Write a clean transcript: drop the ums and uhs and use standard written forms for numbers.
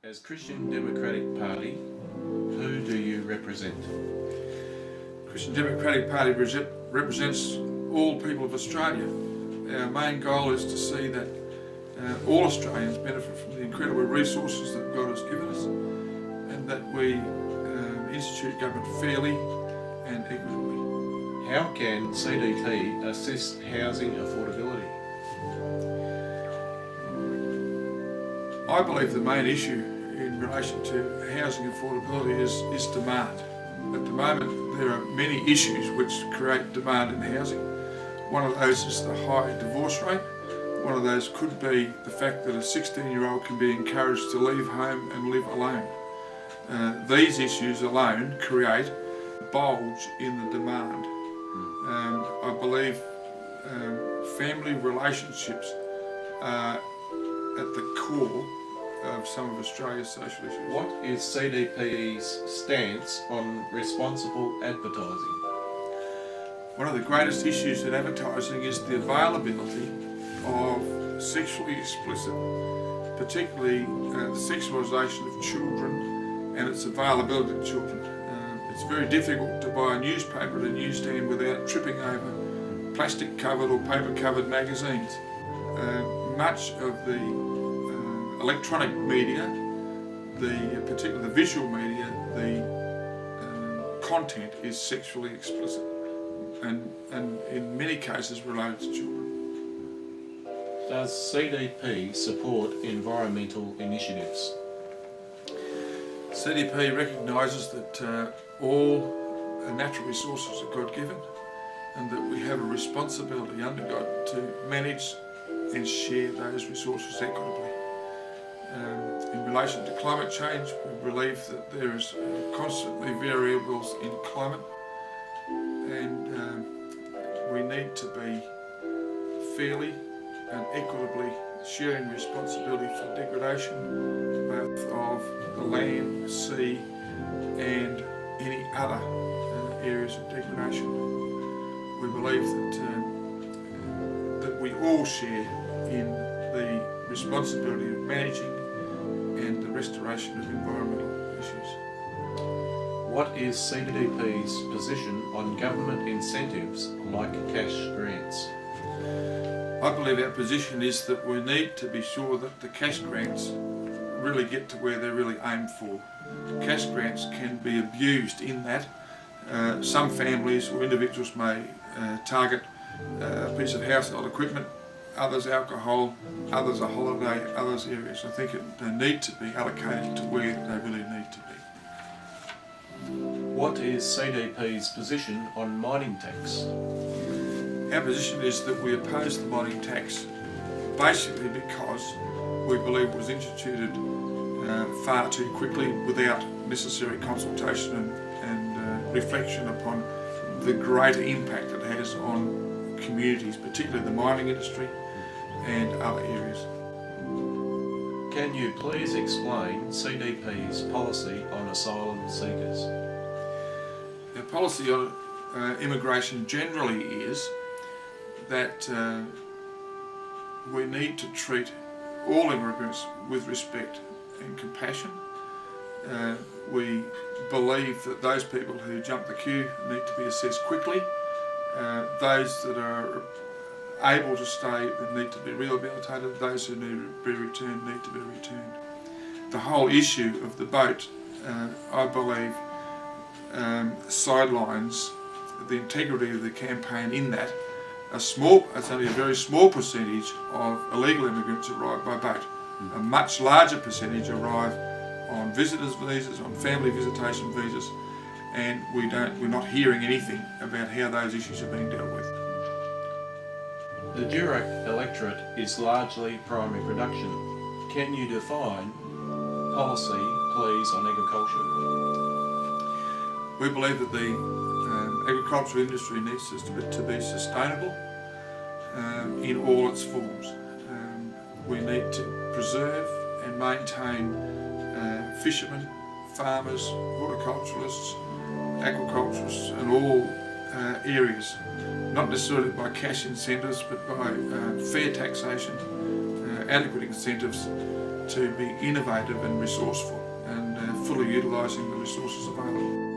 As Christian Democratic Party, who do you represent? Christian Democratic Party represents all people of Australia. Our main goal is to see that all Australians benefit from the incredible resources that God has given us, and that we institute government fairly and equitably. How can CDP assist housing affordability? I believe the main issue in relation to housing affordability is demand. At the moment there are many issues which create demand in housing. One of those is the high divorce rate. One of those could be the fact that a 16-year-old can be encouraged to leave home and live alone. These issues alone create a bulge in the demand. I believe family relationships are at the core of some of Australia's social issues. What is CDP's stance on responsible advertising? One of the greatest issues in advertising is the availability of sexually explicit, particularly the sexualisation of children and its availability to children. It's very difficult to buy a newspaper at a newsstand without tripping over plastic-covered or paper-covered magazines. Much of the electronic media, particularly the visual media, the content is sexually explicit and in many cases related to children. Does CDP support environmental initiatives? CDP recognises that all natural resources are God-given and that we have a responsibility under God to manage and share those resources equitably. In relation to climate change, we believe that there is constantly variables in climate, and we need to be fairly and equitably sharing responsibility for degradation both of the land, sea and any other areas of degradation. We believe that we all share in the responsibility of managing and the restoration of environmental issues. What is CDP's position on government incentives like cash grants? I believe our position is that we need to be sure that the cash grants really get to where they're really aimed for. Cash grants can be abused in that some families or individuals may target a piece of household equipment, others alcohol, others a holiday, others areas. I think they need to be allocated to where they really need to be. What is CDP's position on mining tax? Our position is that we oppose the mining tax basically because we believe it was instituted far too quickly without necessary consultation and reflection upon the greater impact it has on communities, particularly the mining industry and other areas. Can you please explain CDP's policy on asylum seekers? Our policy on immigration generally is that we need to treat all immigrants with respect and compassion. We believe that those people who jump the queue need to be assessed quickly. Those that are able to stay need to be rehabilitated. Those who need to be returned need to be returned. The whole issue of the boat, I believe, sidelines the integrity of the campaign in that it's only a very small percentage of illegal immigrants arrive by boat. A much larger percentage arrive on visitors' visas, on family visitation visas, and we're not hearing anything about how those issues are being dealt with. The Durack electorate is largely primary production. Can you define policy, please, on agriculture? We believe that the agricultural industry needs to be sustainable in all its forms. We need to preserve and maintain fishermen, farmers, horticulturalists, aquaculturists and all areas, not necessarily by cash incentives but by fair taxation, adequate incentives to be innovative and resourceful and fully utilising the resources available.